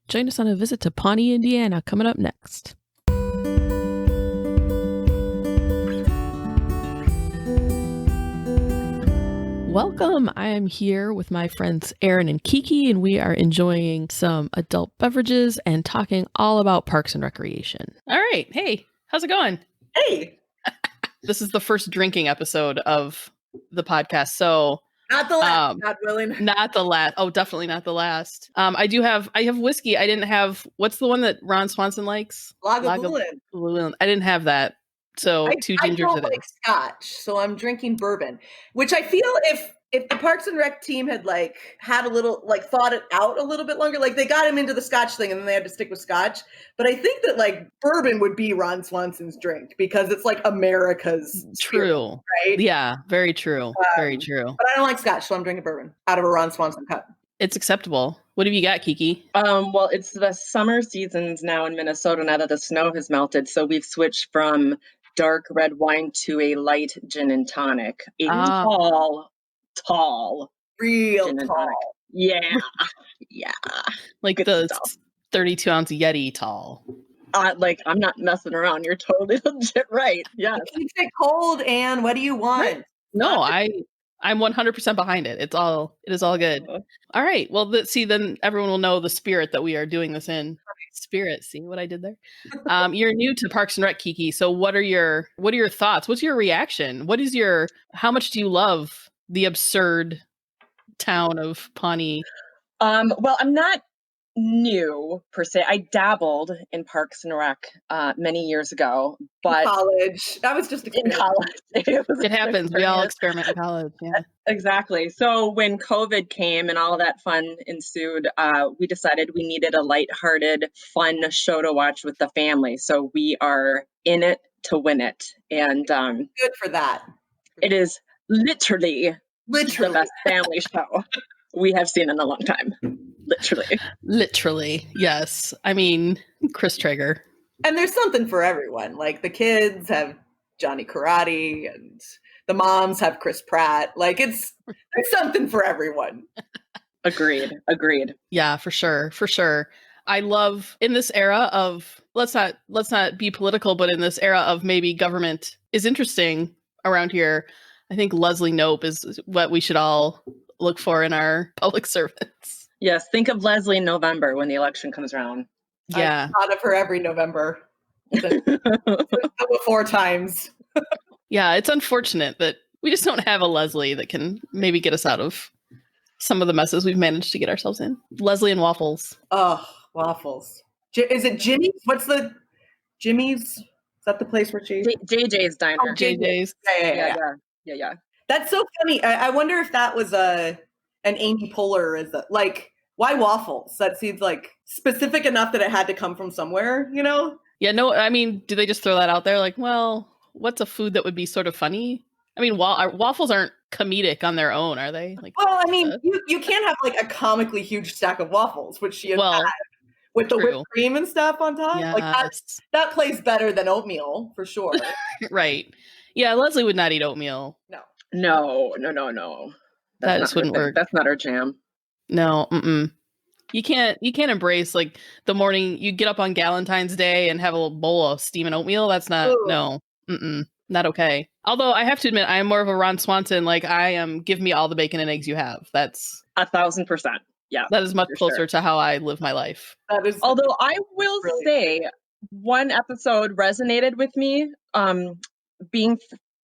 Join us on a visit to Pawnee, Indiana, coming up next. Welcome. I am here with my friends Aaron and Kiki, and we are enjoying some adult beverages and talking all about Parks and Recreation. All right. Hey, how's it going? Hey. This is the first drinking episode of the podcast, so not the last. God willing. Not the last. Oh, definitely not the last. I have whiskey. I didn't have. What's the one that Ron Swanson likes? Lagavulin. I didn't have that. So two gingers. I don't like Scotch, so I'm drinking bourbon, which I feel if the Parks and Rec team had had a little thought it out a little bit longer, they got him into the Scotch thing and then they had to stick with Scotch. But I think that bourbon would be Ron Swanson's drink because it's America's true, spirit, right? Yeah, very true, very true. But I don't like Scotch, so I'm drinking bourbon out of a Ron Swanson cup. It's acceptable. What have you got, Kiki? Well, it's the summer seasons now in Minnesota now that the snow has melted, so we've switched from dark red wine to a light gin and tonic. Tall. Real tall. Yeah. Like the 32-ounce Yeti tall. I'm not messing around. You're totally legit right. Yeah. It keeps it cold, Anne. What do you want? Right. No, I'm 100% behind it. It is all good. All right. Well, then everyone will know the spirit that we are doing this in. Spirit. See what I did there? You're new to Parks and Rec, Kiki. So what are your thoughts? What's your reaction? How much do you love the absurd town of Pawnee? Well, I'm not new per se. I dabbled in Parks and Rec many years ago, but in college. That was just in college. It happens. We all experiment in college. Yeah. Exactly. So when COVID came and all of that fun ensued, we decided we needed a lighthearted, fun show to watch with the family. So we are in it to win it, and good for that. It is literally the best family show we have seen in a long time. Literally, yes. I mean, Chris Traeger. And there's something for everyone. The kids have Johnny Karate, and the moms have Chris Pratt. There's something for everyone. Agreed. Yeah, for sure. I love in this era of let's not be political, but in this era of maybe government is interesting around here. I think Leslie Knope is what we should all look for in our public servants. Yes, think of Leslie in November when the election comes around. Yeah. I thought of her every November. 4 times. Yeah, it's unfortunate that we just don't have a Leslie that can maybe get us out of some of the messes we've managed to get ourselves in. Leslie and waffles. Oh, waffles. Is it Jimmy's? What's the Jimmy's? Is that the place where she? JJ's Diner. Oh, JJ's. Yeah. That's so funny. I wonder if that was an Amy Poehler. Why waffles? That seems specific enough that it had to come from somewhere, Yeah, no, I mean, do they just throw that out there? What's a food that would be sort of funny? I mean, waffles aren't comedic on their own, are they? Well, I mean, you can't have a comically huge stack of waffles, which she has had with the whipped cream and stuff on top. Yes. That plays better than oatmeal for sure. Right. Yeah, Leslie would not eat oatmeal. No. That just wouldn't work. That's not her jam. No. You can't embrace the morning you get up on Galentine's Day and have a little bowl of steaming oatmeal. That's not not okay. Although I have to admit, I am more of a Ron Swanson. I am. Give me all the bacon and eggs you have. That's 1,000%. Yeah, that is much closer to how I live my life. Although I will say, one episode resonated with me. Being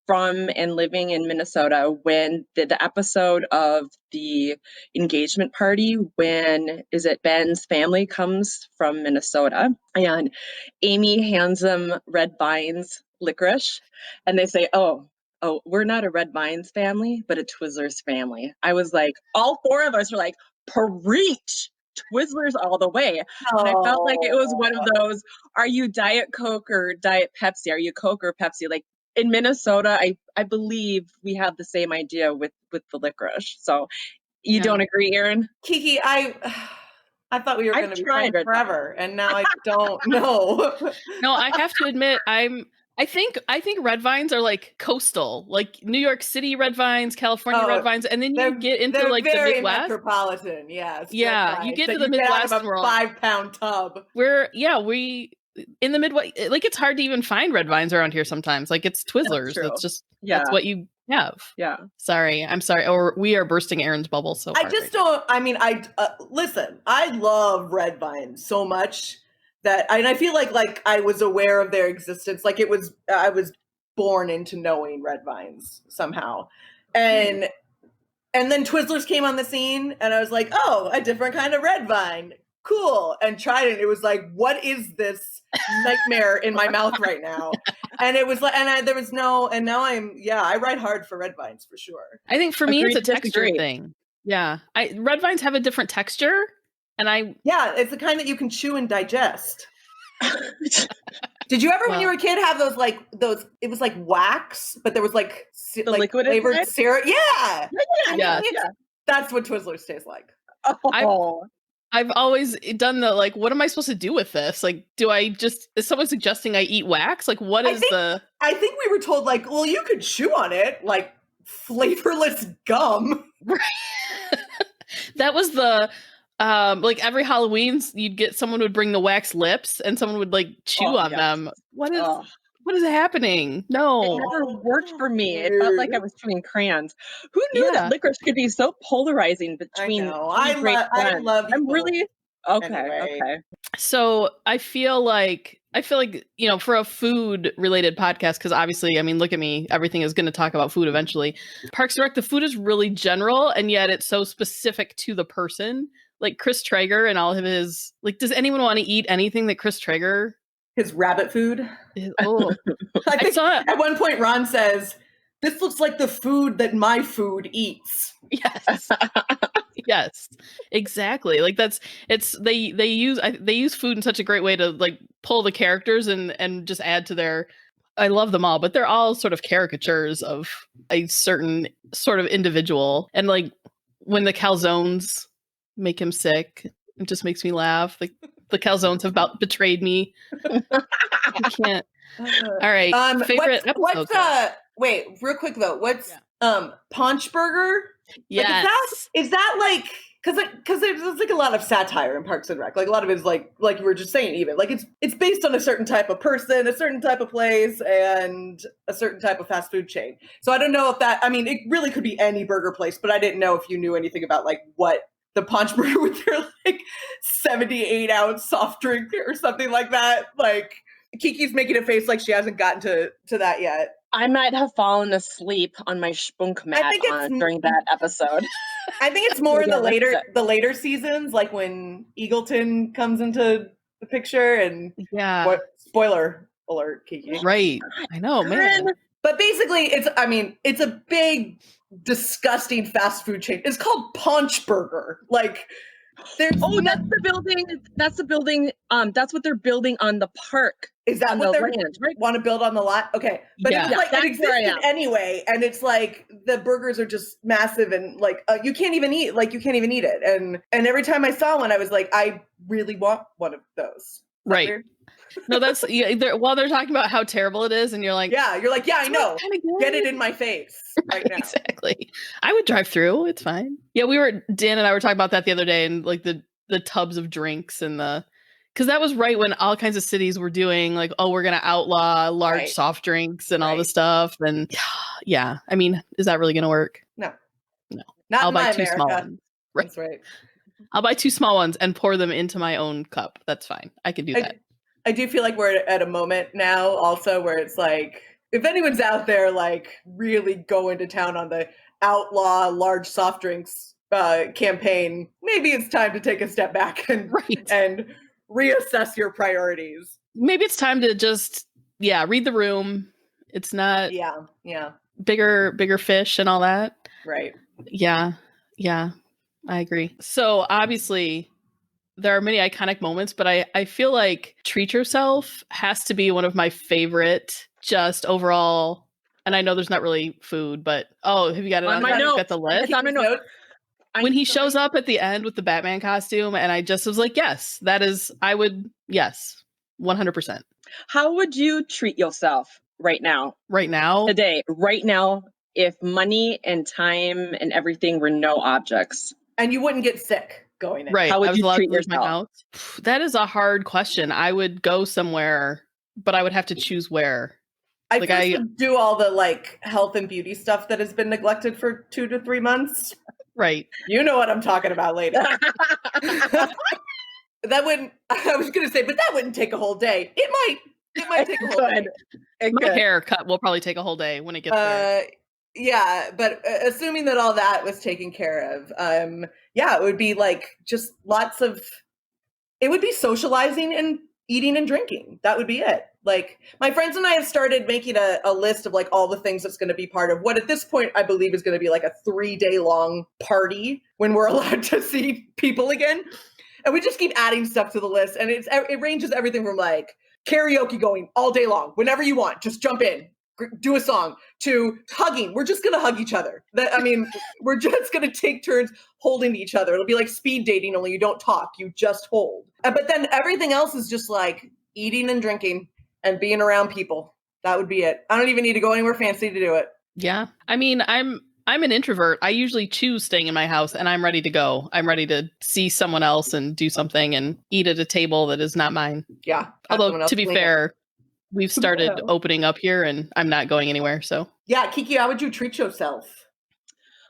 from and living in Minnesota, when the episode of the engagement party, when Ben's family comes from Minnesota, and Amy hands them Red Vines licorice, and they say, oh, we're not a Red Vines family, but a Twizzlers family. I was all 4 of us were preach. Twizzlers all the way. And I felt like it was one of those, are you Diet Coke or Diet Pepsi? Are you Coke or Pepsi? In Minnesota, I believe we have the same idea with the licorice. So you don't agree, Erin? Kiki, I thought we were going to be friends forever, and now I don't know. No, I have to admit, I think red vines are like coastal, like New York City red vines, California red vines, and then you get into like the very Midwest. metropolitan, yes. Yeah, you get to the you get Midwest out of a 5-pound tub. we in the Midwest, like it's hard to even find red vines around here sometimes. Like it's Twizzlers. That's just that's what you have. Yeah. I'm sorry. Or we are bursting Aaron's bubble so hard. I just don't. I mean, listen. I love red vines so much that I feel like I was aware of their existence. Like I was born into knowing red vines somehow, and then Twizzlers came on the scene, and I was like, oh, a different kind of red vine, cool, and tried it. It was like, what is this nightmare in my mouth right now? And it was like, there was no, and now I ride hard for red vines for sure. I think for me, it's a texture thing. Yeah, red vines have a different texture, and it's the kind that you can chew and digest. Did you ever, when you were a kid, have those? It was like wax, but there was like liquid flavored syrup. Yeah. That's what Twizzlers taste like. Oh. I've always done the like, what am I supposed to do with this? Like, is someone suggesting I eat wax? Like, what is I think we were told like, well, you could chew on it, like flavorless gum. Right. That was the like every Halloween someone would bring the wax lips and someone would like chew on them. What is happening? No. It never worked for me. It felt like I was chewing crayons. Who knew that licorice could be so polarizing between I love you. I'm really okay. Anyway. Okay. So I feel like, for a food related podcast, because obviously, I mean, look at me, everything is going to talk about food eventually. Parks and Rec, the food is really general, and yet it's so specific to the person. Like Chris Traeger and all of his, like, does anyone want to eat anything that Chris Traeger? His rabbit food. Oh, I saw it. At one point, Ron says, "This looks like the food that my food eats." Yes. Yes, exactly. Like they use food in such a great way to like pull the characters and just add to their. I love them all, but they're all sort of caricatures of a certain sort of individual. And like when the calzones make him sick, it just makes me laugh. Like the calzones have about betrayed me. I can't. All right. Favorite episode. Wait, real quick though. What's Paunch Burger? Yeah. Is that like, because there's like a lot of satire in Parks and Rec. Like a lot of it is like you were just saying, even like it's based on a certain type of person, a certain type of place, and a certain type of fast food chain. So I don't know if that. I mean, it really could be any burger place, but I didn't know if you knew anything about like what the Paunch Burger with their like 78-ounce soft drink or something like that. Like Kiki's making a face like she hasn't gotten to that yet. I might have fallen asleep on my spunk mat during that episode. I think it's more in the later seasons, like when Eagleton comes into the picture, and spoiler alert, Kiki. Right, I know, man. But basically, it's a big, disgusting fast food chain. It's called Paunch Burger. Like, that's the building. That's the building. That's what they're building on the park. Is that what they're want to build on the lot? Okay, but it's like it existed anyway, and it's like the burgers are just massive, and like you can't even eat it. And every time I saw one, I was like, I really want one of those. Right. No, that's while they're talking about how terrible it is, and you're like, I know. Get it in my face right now. Exactly. I would drive through. It's fine. Yeah, Dan and I were talking about that the other day, and like the tubs of drinks and because that was right when all kinds of cities were doing like, oh, we're going to outlaw large soft drinks and all the stuff. And yeah, I mean, is that really going to work? No. Not I'll buy two small ones. Right. That's right. I'll buy two small ones and pour them into my own cup. That's fine. I can do that. I do feel like we're at a moment now also where it's like, if anyone's out there like really going to town on the outlaw large soft drinks campaign, maybe it's time to take a step back and reassess your priorities. Maybe it's time to just read the room. It's not bigger fish and all that. Right. Yeah I agree. So obviously there are many iconic moments, but I feel like Treat Yourself has to be one of my favorite just overall. And I know there's not really food, but have you got it on my note? Got the list? It's on my note. When he shows up at the end with the Batman costume, and I just was like, yes, 100%. How would you treat yourself? right now. Right now? Today, right now, if money and time and everything were no objects. And you wouldn't get sick going in. Right. How would I was you allowed treat to leave my yourself? house. That is a hard question. I would go somewhere, but I would have to choose where. I Like, first would do all the like health and beauty stuff that has been neglected for 2 to 3 months. Right. You know what I'm talking about, lady. That wouldn't, I was going to say, but that wouldn't take a whole day. It might take a whole day. My haircut will probably take a whole day when it gets there. Yeah, but assuming that all that was taken care of, yeah, it would be like just it would be socializing and eating and drinking. That would be it. Like my friends and I have started making a list of like all the things that's going to be part of what at this point I believe is going to be like a 3-day long party when we're allowed to see people again. And we just keep adding stuff to the list. And it ranges everything from like karaoke going all day long, whenever you want, just jump in, do a song, to hugging. We're just going to hug each other. We're just going to take turns holding each other. It'll be like speed dating, only you don't talk, you just hold. But then everything else is just like eating and drinking and being around people. That would be it. I don't even need to go anywhere fancy to do it. Yeah. I mean, I'm an introvert. I usually choose staying in my house and I'm ready to go. I'm ready to see someone else and do something and eat at a table that is not mine. Yeah. Although, to be fair, we've started opening up here and I'm not going anywhere. So, yeah, Kiki, how would you treat yourself?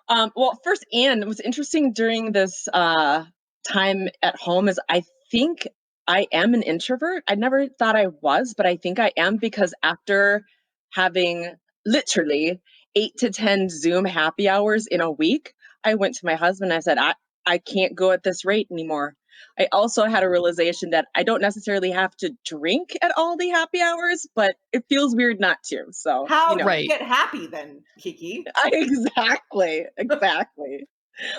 Well, first, Anne, what's interesting during this time at home is I think I am an introvert. I never thought I was, but I think I am because after having literally 8 to 10 Zoom happy hours in a week, I went to my husband and I said, I can't go at this rate anymore. I also had a realization that I don't necessarily have to drink at all the happy hours, but it feels weird not to. So how do you get happy then, Kiki? Exactly.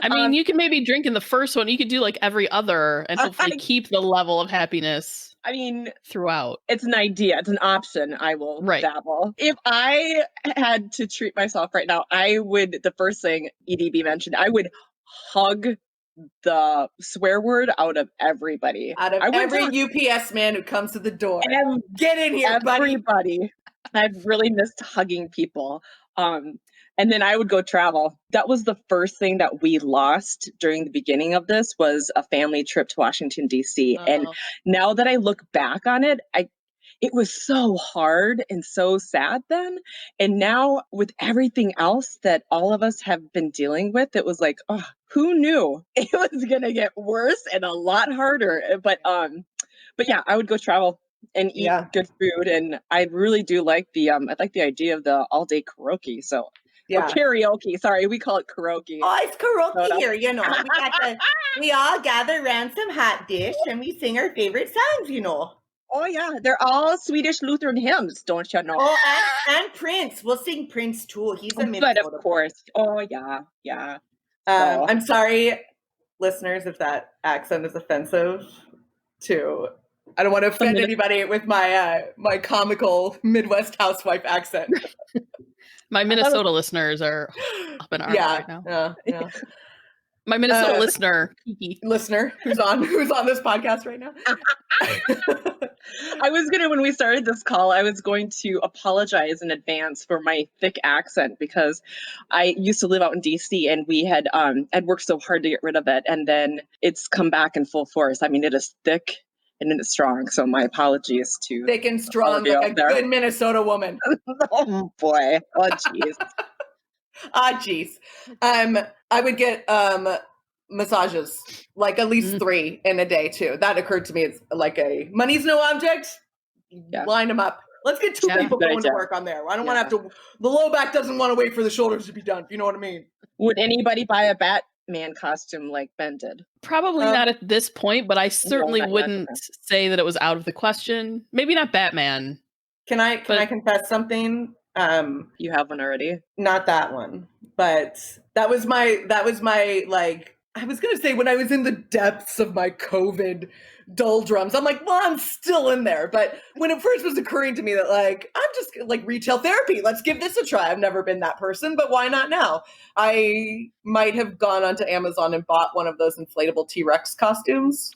I mean, you can maybe drink in the first one. You could do like every other and hopefully keep the level of happiness. I mean, throughout. It's an idea. It's an option. I will dabble. If I had to treat myself right now, I would, the first thing EDB mentioned, I would hug the swear word out of everybody. Out of every UPS man who comes to the door. Get in here, everybody. I've really missed hugging people. And then I would go travel. That was the first thing that we lost during the beginning of this was a family trip to Washington, D.C. And now that I look back on it, it was so hard and so sad then. And now with everything else that all of us have been dealing with, it was like, oh, who knew it was going to get worse and a lot harder. But yeah, I would go travel and eat good food. And I really do like I like the idea of the all day karaoke. So or karaoke. Sorry, we call it karaoke. Oh, it's karaoke here, you know. We all gather around some hot dish and we sing our favorite songs, you know. Oh yeah, they're all Swedish Lutheran hymns, don't you know? Oh, and Prince. We'll sing Prince too. He's a But of course. Oh yeah. I'm sorry, listeners, if that accent is offensive to. I don't want to offend anybody with my my comical Midwest housewife accent. My Minnesota listeners are up in arms right now. Yeah. My Minnesota Kiki. Listener who's on this podcast right now. I was when we started this call, I was going to apologize in advance for my thick accent because I used to live out in DC and we had I'd worked so hard to get rid of it. And then it's come back in full force. I mean, it is thick and it is strong. So my apologies to thick and strong like a good Minnesota woman. Oh boy. Oh geez. Geez. I would get massages, like at least 3 in a day too. That occurred to me as like money's no object. Line them up. Let's get 2 people going to work on there. I don't want to have to. The low back doesn't want to wait for the shoulders to be done. If you know what I mean. Would anybody buy a Batman costume like Ben did? Probably not at this point, but I certainly wouldn't say that it was out of the question. Maybe not Batman. Can I confess something? You have one already? Not that one, but that was my like. I was going to say when I was in the depths of my COVID doldrums, I'm like, well, I'm still in there. But when it first was occurring to me that like, I'm just like retail therapy, let's give this a try. I've never been that person, but why not now? I might have gone onto Amazon and bought one of those inflatable T-Rex costumes.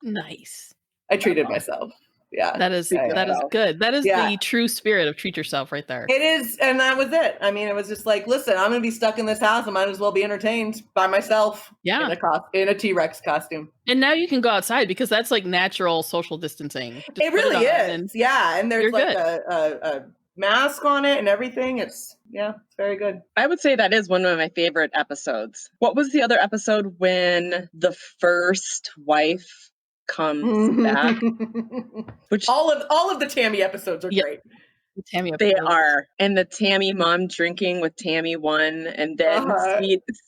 Nice. I treated myself. Yeah. That is Treat that is yourself. good. That is Yeah. the true spirit of treat yourself right there. It is, and that was it. I mean, it was just like, listen, I'm gonna be stuck in this house. I might as well be entertained by myself. Yeah. In a T-Rex costume. And now you can go outside because that's like natural social distancing. Just It really is. And yeah, and there's you're like good. a mask on it and everything. It's very good. I would say that is one of my favorite episodes. What was the other episode when the first wife comes back? Which all of the Tammy episodes are great. The Tammy they episodes. are. And the Tammy mom drinking with Tammy 1, and then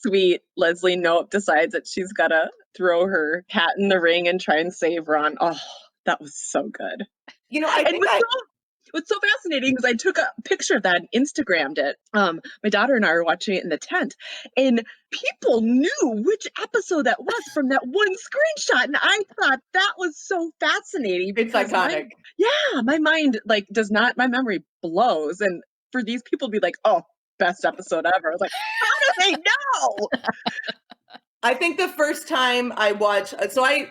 sweet Leslie Knope decides that she's gotta throw her hat in the ring and try and save Ron. Oh, that was so good. You know, I think what's so fascinating is I took a picture of that and Instagrammed it. My daughter and I were watching it in the tent, and people knew which episode that was from that one screenshot, and I thought that was so fascinating. It's iconic. My mind my memory blows, and for these people to be like, oh, best episode ever. I was like, how do they know? I think the first time I watched, so I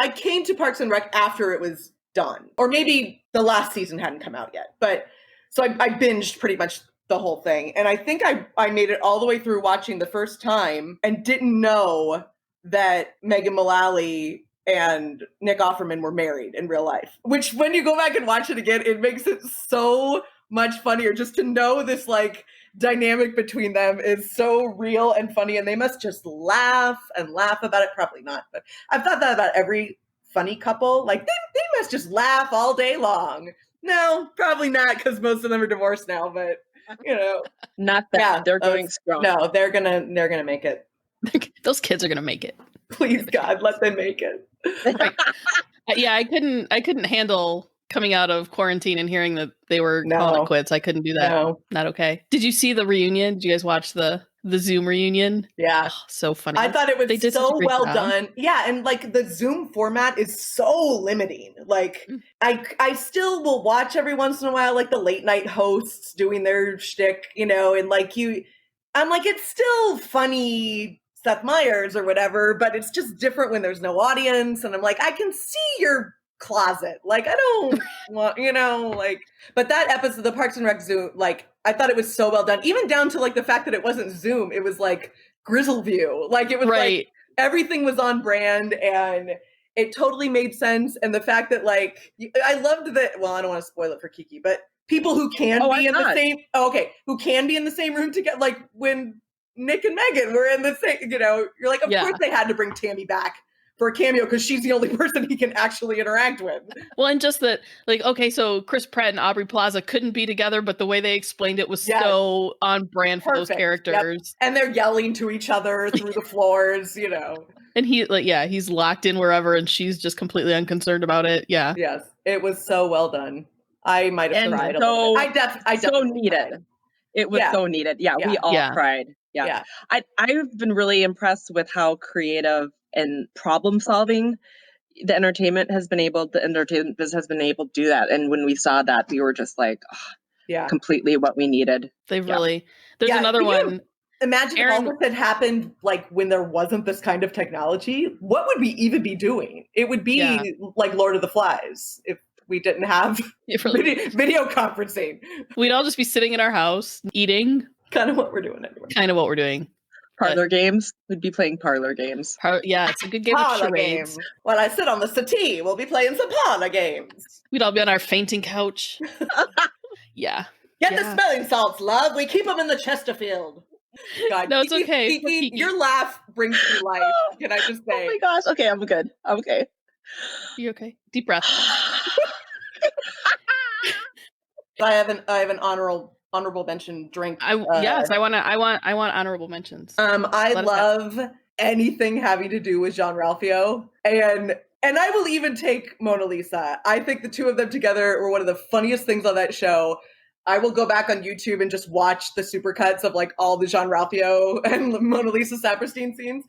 came to Parks and Rec after it was done, or maybe the last season hadn't come out yet, but so I binged pretty much the whole thing, and I think I made it all the way through watching the first time and didn't know that Megan Mullally and Nick Offerman were married in real life, which when you go back and watch it again, it makes it so much funnier just to know this like dynamic between them is so real and funny, and they must just laugh about it. Probably not, but I've thought that about every funny couple. Like they must just laugh all day long. No, probably not, because most of them are divorced now, but you know. Not that they're going strong. No, they're gonna make it. Those kids are gonna make it. Please God, let them make it. Right. Yeah, I couldn't handle coming out of quarantine and hearing that they were calling it quits. I couldn't do that. No. Not okay. Did you see the reunion? Did you guys watch the Zoom reunion? Yeah. Oh, so funny. I thought it was so well done. Yeah, and like the Zoom format is so limiting. Like I still will watch every once in a while like the late night hosts doing their shtick, you know, and like I'm like, it's still funny Seth Meyers or whatever, but it's just different when there's no audience. And I'm like, I can see your closet. Like, I don't want, you know, like, but that episode, the Parks and Rec Zoom, like, I thought it was so well done, even down to like the fact that it wasn't Zoom. It was like Grizzleview. Like, it was like everything was on brand and it totally made sense. And the fact that like, I loved that, well, I don't want to spoil it for Kiki, but people who can be in the same, who can be in the same room together, like when Nick and Megan were in the same, you know, you're like, of course they had to bring Tammy back for a cameo because she's the only person he can actually interact with. Well, and just that, like, okay, so Chris Pratt and Aubrey Plaza couldn't be together, but the way they explained it was so on brand for those characters. Yep. And they're yelling to each other through the floors, you know. And he's locked in wherever, and she's just completely unconcerned about it. Yeah. Yes, it was so well done. I might have cried a little bit. I definitely needed. Cried. It was so needed. Yeah, we all cried. Yeah. I've been really impressed with how creative and problem solving the entertainment business has been able to do that. And when we saw that, we were just like, completely what we needed. They've really, there's another one. Imagine if all this had happened like when there wasn't this kind of technology. What would we even be doing? It would be like Lord of the Flies if we didn't have video conferencing. We'd all just be sitting in our house eating. Kind of what we're doing anyway. Parlor games. We'd be playing parlor games. It's a good game of charades. While I sit on the settee, we'll be playing some parlor games. We'd all be on our fainting couch. Yeah. Get the smelling salts, love. We keep them in the Chesterfield. God, no, it's okay. Kiki, your laugh brings me life. Can I just say? Oh my gosh. Okay, I'm good. I'm okay. You okay? Deep breath. I have an honorable mention drink. I want honorable mentions. I love anything having to do with Jean-Ralphio, and I will even take Mona Lisa. I think the two of them together were one of the funniest things on that show. I will go back on YouTube and just watch the supercuts of like all the Jean-Ralphio and Mona Lisa Saperstein scenes.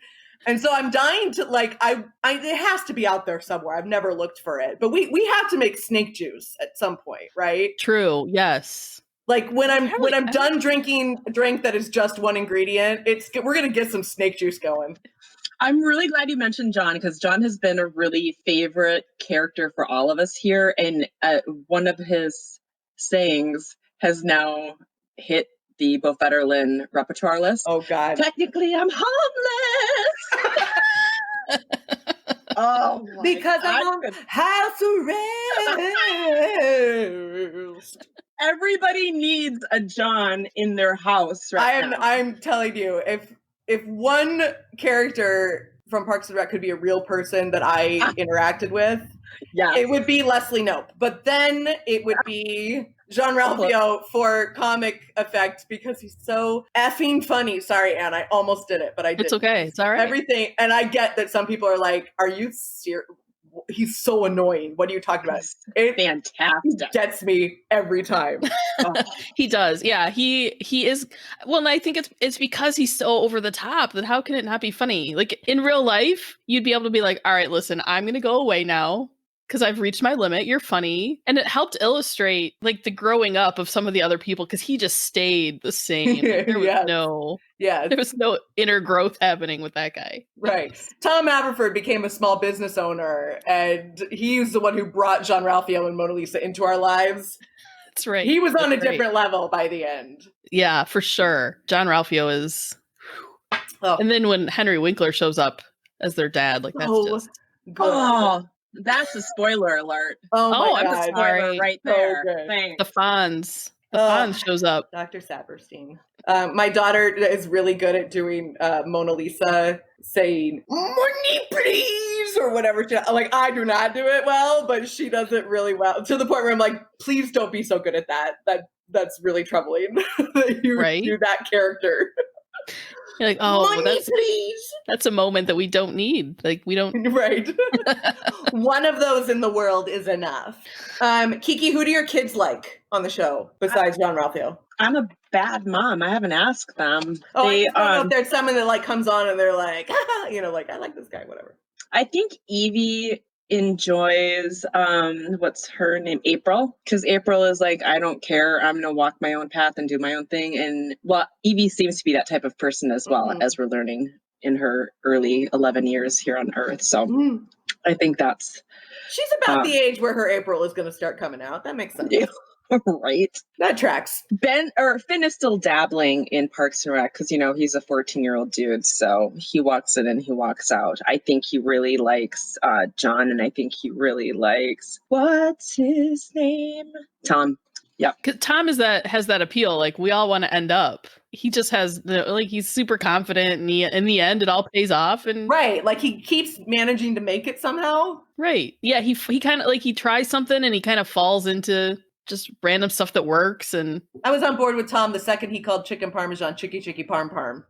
And so I'm dying to like, it has to be out there somewhere. I've never looked for it, but we have to make snake juice at some point, right? True. Yes. Like when I'm done drinking a drink that is just one ingredient, we're gonna get some snake juice going. I'm really glad you mentioned John, because John has been a really favorite character for all of us here. And one of his sayings has now hit the Bo Fetterlin repertoire list. Oh, God. Technically, I'm homeless. Oh, because I'm on house arrest. Everybody needs a John in their house right now. I'm telling you, if one character from Parks and Rec could be a real person that I interacted with, it would be Leslie Knope. But then it would be Jean-Ralphio for comic effect because he's so effing funny. Sorry, Anne, I almost did it, but I didn't. It's okay. It's all right. Everything, and I get that some people are like, "Are you serious? He's so annoying. What are you talking about?" It fantastic. Gets me every time. He does. Yeah, he is. Well, and I think it's because he's so over the top that how can it not be funny? Like in real life, you'd be able to be like, all right, listen, I'm going to go away now because I've reached my limit. You're funny. And it helped illustrate like the growing up of some of the other people because he just stayed the same. Like, there was there was no inner growth happening with that guy. Right. Tom Aberford became a small business owner, and he's the one who brought Jean-Ralphio and Mona Lisa into our lives. That's right. He was on a different level by the end. Yeah, for sure. Jean-Ralphio is... Oh. And then when Henry Winkler shows up as their dad, like that's just... Good. Oh, that's a spoiler alert. Oh I'm a spoiler right there. The Fonz. The Fonz shows up. Dr. Saperstein. My daughter is really good at doing Mona Lisa saying, "Money, please," or whatever. Like, I do not do it well, but she does it really well. To the point where I'm like, please don't be so good at that. That's really troubling that you do that character. You're like, oh, money, please. That's a moment that we don't need. Like, we don't. Right. One of those in the world is enough. Kiki, who do your kids like on the show besides Jean-Ralphio? I'm a bad mom. I haven't asked them. Oh, I don't know if there's someone that like comes on and they're like, like, I like this guy, whatever. I think Evie enjoys what's her name, April, because April is like, I don't care, I'm gonna walk my own path and do my own thing. And well, Evie seems to be that type of person as well, as we're learning in her early 11 years here on Earth. So I think she's about the age where her April is going to start coming out. That makes sense. Yeah. Right. That tracks. Finn is still dabbling in Parks and Rec because, he's a 14-year-old dude. So he walks in and he walks out. I think he really likes John, and I think he really likes, what's his name? Tom. Yeah. Because Tom has that appeal. Like, we all want to end up. He just has, he's super confident, and in the end, it all pays off. And right. Like, he keeps managing to make it somehow. Right. Yeah. He kind of, like, he tries something and he kind of falls into just random stuff that works. And I was on board with Tom the second he called chicken parmesan chicky chicky parm parm.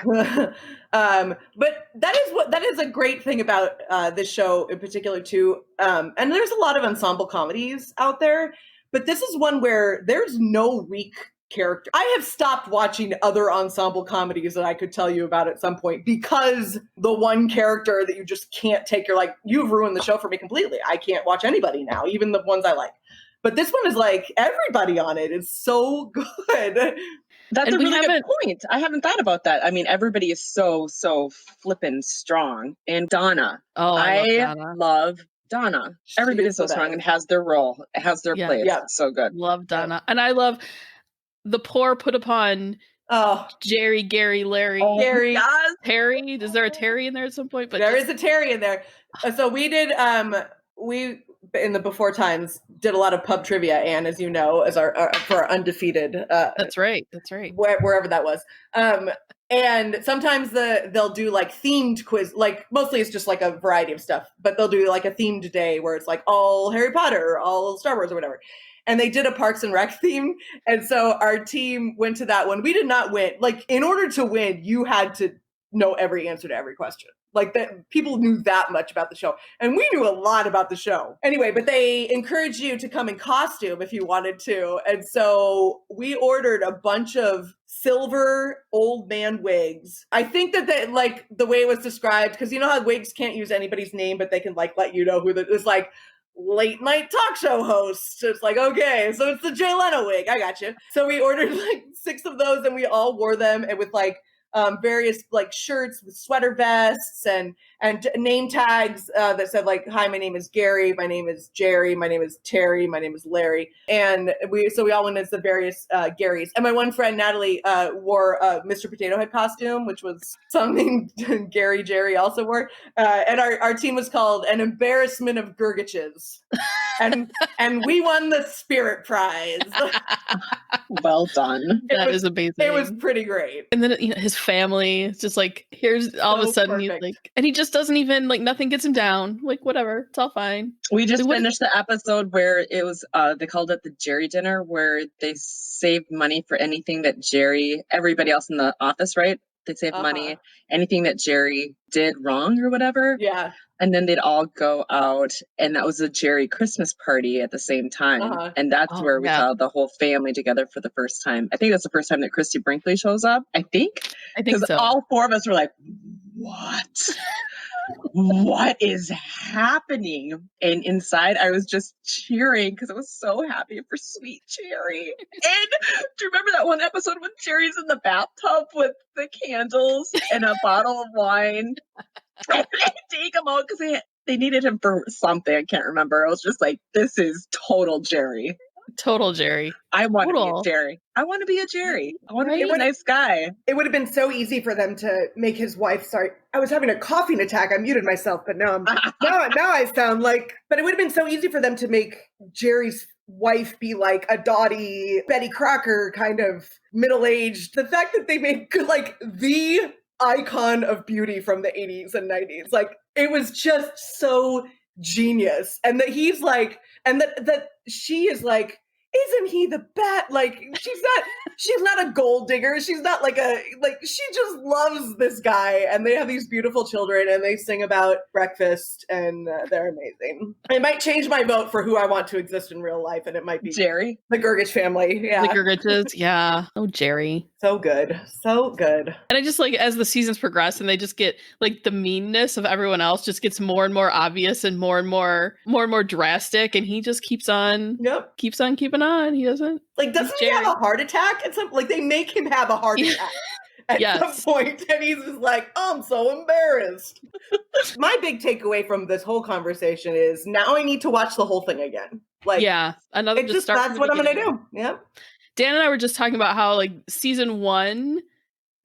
But that is a great thing about this show in particular too. And there's a lot of ensemble comedies out there, but this is one where there's no weak character. I have stopped watching other ensemble comedies that I could tell you about at some point because the one character that you just can't take, you're like, you've ruined the show for me completely. I can't watch anybody now, even the ones I like. But this one is like, everybody on it is so good. That's a really good point. I haven't thought about that. I mean, everybody is so flippin' strong. And Donna. Oh, I love Donna. Everybody's so strong and has their role, has their place. Yeah. It's so good. Love Donna. And I love the poor put upon Jerry, Gary, Larry. Gary. Terry. Is there a Terry in there at some point? But there is a Terry in there. So we did, in the before times, did a lot of pub trivia, and as you know, as for our undefeated. That's right. Wherever that was. And sometimes they'll do like themed quiz, like mostly it's just like a variety of stuff, but they'll do like a themed day where it's like all Harry Potter, all Star Wars or whatever. And they did a Parks and Rec theme. And so our team went to that one. We did not win. Like, in order to win, you had to know every answer to every question. Like, that people knew that much about the show. And we knew a lot about the show. Anyway, but they encouraged you to come in costume if you wanted to. And so we ordered a bunch of silver old man wigs. I think that like the way it was described, because you know how wigs can't use anybody's name, but they can like let you know who it's like, late night talk show host. It's like, okay, so it's the Jay Leno wig. I got you. So we ordered like 6 of those and we all wore them, and with like various like shirts with sweater vests and name tags that said like, "Hi, my name is Gary, my name is Jerry, my name is Terry, my name is Larry," and we all went as the various Garys. And my one friend Natalie wore a Mr. Potato Head costume, which was something Gary Jerry also wore. And our team was called An Embarrassment of Gurgiches. And we won the spirit prize. Well done. That is amazing. It was pretty great. And then his family, it's just like, here's all of a sudden he's like, and he just doesn't even like, nothing gets him down. Like, whatever, it's all fine. We just finished the episode where it was they called it the Jerry dinner, where they saved money for anything that everybody else in the office, right? They saved money, anything that Jerry did wrong or whatever. Yeah. And then they'd all go out, and that was a Jerry Christmas party at the same time. And that's where we saw the whole family together for the first time. I think that's the first time that Christy Brinkley shows up. I think so. All four of us were like, what? What is happening? And inside I was just cheering because I was so happy for sweet Jerry. And do you remember that one episode when Jerry's in the bathtub with the candles and a bottle of wine? And they take him out because they needed him for something. I can't remember. I was just like, this is total Jerry. Total Jerry. I want to be a Jerry. I want to be a Jerry. I want to be a nice guy. It would have been so easy for them to make his wife start. I was having a coughing attack. I muted myself, but now I sound like. But it would have been so easy for them to make Jerry's wife be like a dotty Betty Crocker kind of middle-aged. The fact that they made like the icon of beauty from the 80s and 90s, like it was just so genius. And that he's like, and that she is like, isn't he the best? Like she's not a gold digger. She's not she just loves this guy, and they have these beautiful children, and they sing about breakfast, and they're amazing. It might change my vote for who I want to exist in real life, and it might be Jerry, the Gurgich family. Yeah, the Gurgiches. Yeah. Oh, Jerry. So good. So good. And I just like, as the seasons progress and they just get like the meanness of everyone else just gets more and more obvious and more drastic. And he just keeps on keeping on. He doesn't he have a heart attack at some, like they make him have a heart attack at some point, and he's just like, I'm so embarrassed. My big takeaway from this whole conversation is now I need to watch the whole thing again. Like, another that's what I'm gonna do. Yeah. Dan and I were just talking about how like season 1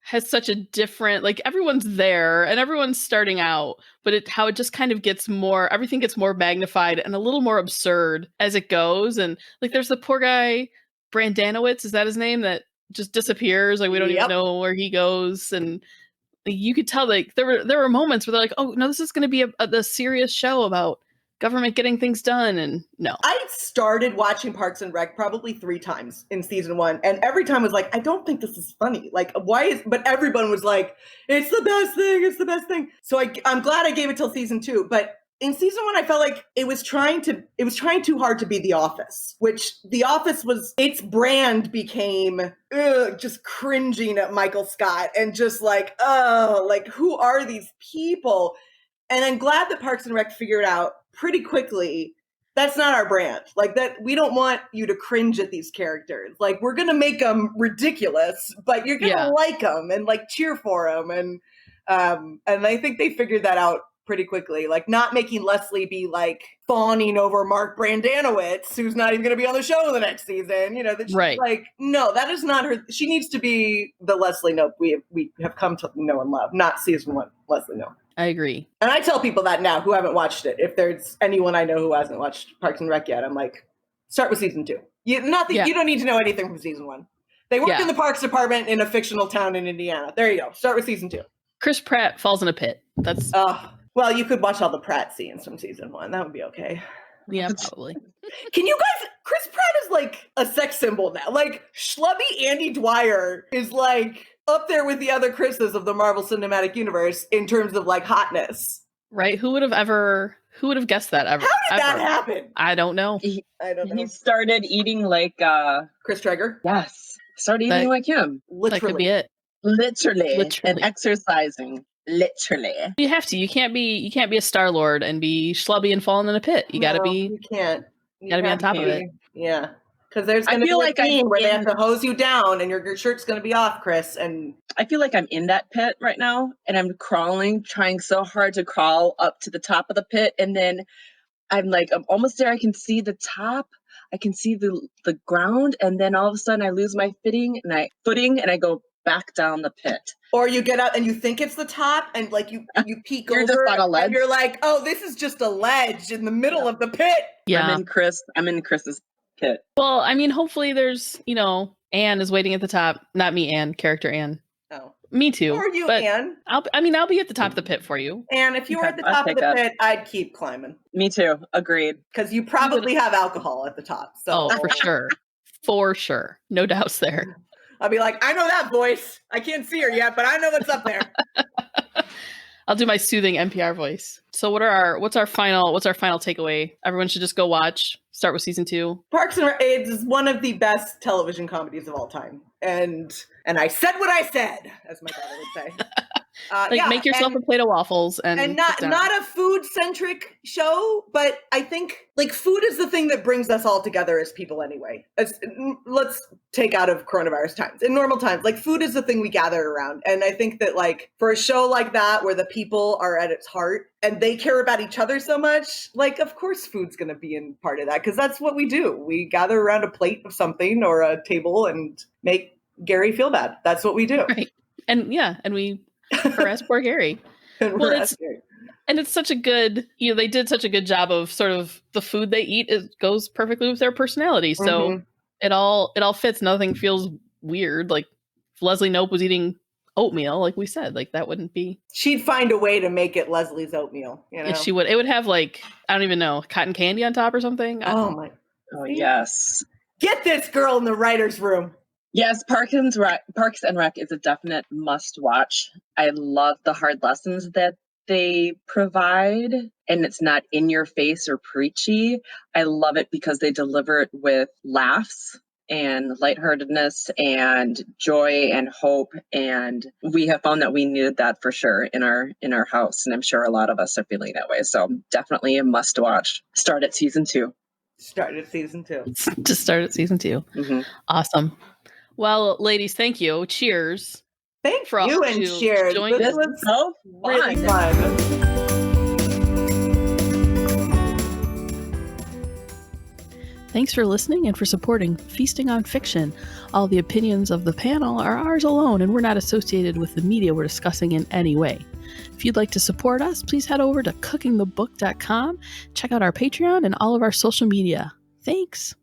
has such a different, like everyone's there and everyone's starting out, but how it just kind of gets more, everything gets more magnified and a little more absurd as it goes. And like there's the poor guy, Brandanowitz, is that his name, that just disappears? Like we don't even know where he goes. And you could tell like there were moments where they're like, oh no, this is going to be the serious show about government getting things done. And no. I started watching Parks and Rec probably 3 times in season 1. And every time was like, I don't think this is funny. Like, but everyone was like, it's the best thing. It's the best thing. So I'm glad I gave it till season 2. But in season 1, I felt like it was trying too hard to be The Office, which The Office its brand became just cringing at Michael Scott and just like, oh, like who are these people? And I'm glad that Parks and Rec figured out pretty quickly that's not our brand. Like that, we don't want you to cringe at these characters. Like we're gonna make them ridiculous, but you're gonna like them and like cheer for them. And I think they figured that out pretty quickly. Like not making Leslie be like fawning over Mark Brandanowitz, who's not even gonna be on the show the next season. You know that she's like, no, that is not her. She needs to be the Leslie Knope we have come to know and love, not season 1 Leslie Knope. I agree. And I tell people that now who haven't watched it. If there's anyone I know who hasn't watched Parks and Rec yet, I'm like, start with season 2. You don't need to know anything from season 1. They work in the parks department in a fictional town in Indiana. There you go. Start with season 2. Chris Pratt falls in a pit. That's well, you could watch all the Pratt scenes from season 1. That would be okay. Yeah, probably. Can you guys? Chris Pratt is like a sex symbol now. Like schlubby Andy Dwyer is like up there with the other Chris's of the Marvel Cinematic Universe in terms of like hotness. Right? Who would have guessed that ever? How did that happen? I don't know. I don't know. He started eating like Chris Traeger? Yes. Started eating like him. Literally. That could be it. Literally. And exercising. Literally. You have to. You can't be a Star-Lord and be schlubby and falling in a pit. You gotta be. You can't. You gotta be on top of it. Yeah. Because there's going to be like a scene where they have to hose you down and your shirt's going to be off, Chris. And I feel like I'm in that pit right now, and I'm crawling, trying so hard to crawl up to the top of the pit, and then I'm almost there. I can see the top. I can see the ground, and then all of a sudden I lose my footing, and I go back down the pit. Or you get up and you think it's the top, and like you peek You're over, just on a ledge. and you're like, oh, this is just a ledge in the middle of the pit. Yeah. I'm in Chris's pit. Well, I mean, hopefully there's, Anne is waiting at the top. Not me, Anne, character Anne. Oh. Me too. Or you, but Anne. I'll be at the top of the pit for you. And if you were at the top of the pit, I'd keep climbing. Me too. Agreed. Because you probably have alcohol at the top. So. Oh, for sure. For sure. No doubts there. I'll be like, I know that voice. I can't see her yet, but I know what's up there. I'll do my soothing NPR voice. So what's our final takeaway? Everyone should just go watch. Start with season 2. Parks and Rec is one of the best television comedies of all time. And I said what I said, as my daughter would say. Make yourself a plate of waffles and not a food centric show, but I think food is the thing that brings us all together as people anyway. Let's take out of coronavirus times. In normal times, food is the thing we gather around. And I think that for a show like that where the people are at its heart and they care about each other so much, of course food's going to be in part of that, because that's what we do. We gather around a plate of something or a table and make Gary feel bad. That's what we do. Right. And we harass poor Gary. And it's such a good, they did such a good job of sort of the food they eat. It goes perfectly with their personality. So it all fits. Nothing feels weird. Like if Leslie Knope was eating oatmeal, like we said, that wouldn't be. She'd find a way to make it Leslie's oatmeal. If she would, it would have I don't even know, cotton candy on top or something. Oh yes. Get this girl in the writer's room. Yes, Parks and Rec is a definite must watch. I love the hard lessons that they provide, and it's not in your face or preachy. I love it because they deliver it with laughs and lightheartedness and joy and hope, and we have found that we needed that for sure in our house, and I'm sure a lot of us are feeling that way. So definitely a must watch. Start at season 2. Start at season 2. Just start at season 2. Mm-hmm. Awesome. Well, ladies, thank you. Cheers. Thank you and cheers. This was so really fun. Thanks for listening and for supporting Feasting on Fiction. All the opinions of the panel are ours alone, and we're not associated with the media we're discussing in any way. If you'd like to support us, please head over to cookingthebook.com, check out our Patreon and all of our social media. Thanks.